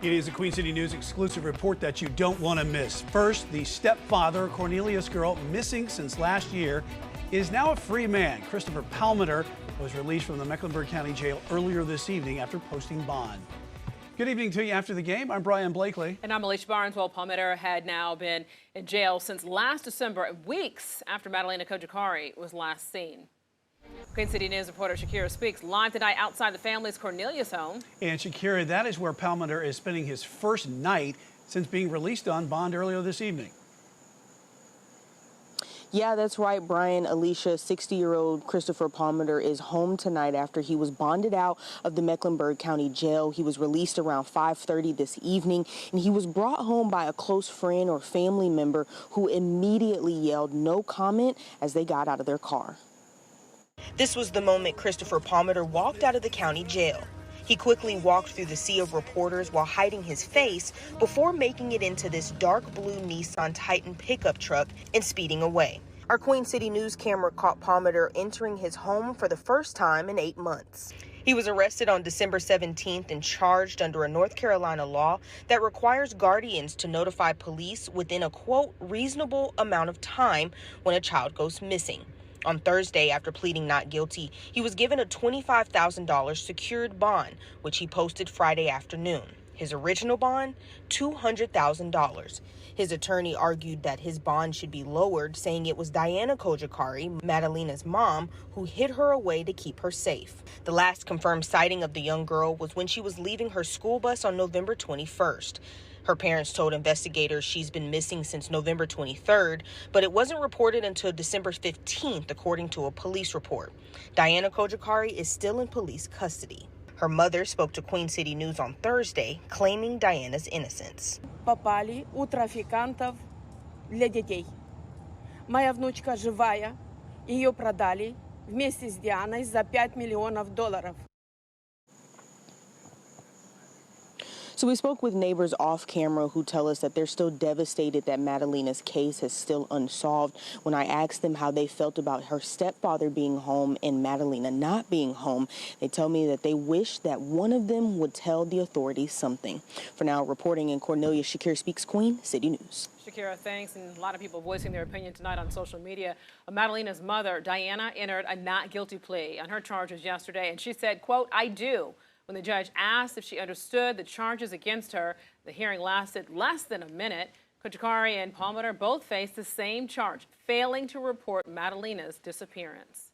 It is a Queen City News exclusive report that you don't want to miss. First, the stepfather, Cornelius girl, missing since last year, is now a free man. Christopher Palmiter was released from the Mecklenburg County Jail earlier this evening after posting bond. Good evening to you after the game. I'm Brian Blakely. And I'm Alicia Barnes. Well, Palmiter had now been in jail since last December, weeks after Madalina Cojocari was last seen. Queen City News reporter Shakira speaks live tonight outside the family's Cornelius home. And Shakira, that is where Palmiter is spending his first night since being released on bond earlier this evening. Yeah, that's right, Brian. Alicia, 60-year-old Christopher Palmiter is home tonight after he was bonded out of the Mecklenburg County Jail. He was released around 5:30 this evening, and he was brought home by a close friend or family member who immediately yelled no comment as they got out of their car. This was the moment Christopher Palmiter walked out of the county jail. He quickly walked through the sea of reporters while hiding his face before making it into this dark blue Nissan Titan pickup truck and speeding away. Our Queen City News camera caught Palmiter entering his home for the first time in 8 months. He was arrested on December 17th and charged under a North Carolina law that requires guardians to notify police within a, quote, reasonable amount of time when a child goes missing. On Thursday, after pleading not guilty, he was given a $25,000 secured bond, which he posted Friday afternoon. His original bond, $200,000. His attorney argued that his bond should be lowered, saying it was Madalina Cojocari, Madalina's mom, who hid her away to keep her safe. The last confirmed sighting of the young girl was when she was leaving her school bus on November 21st. Her parents told investigators she's been missing since November 23rd, but it wasn't reported until December 15th, according to a police report. Madalina Cojocari is still in police custody. Her mother spoke to Queen City News on Thursday, claiming Diana's innocence. Попали у трафикантов для детей. Моя внучка живая, ее продали вместе с Дианой за $5 миллионов. So we spoke with neighbors off camera who tell us that they're still devastated that Madalina's case is still unsolved. When I asked them how they felt about her stepfather being home and Madalina not being home, they tell me that they wish that one of them would tell the authorities something. For now, reporting in Cornelius, Shakira Speaks, Queen City News. Shakira, thanks. And a lot of people voicing their opinion tonight on social media. Madalina's mother, Diana, entered a not guilty plea on her charges yesterday, and she said, quote, I do. When the judge asked if she understood the charges against her, the hearing lasted less than a minute. Cojocari and Palmiter both faced the same charge, failing to report Madalina's disappearance.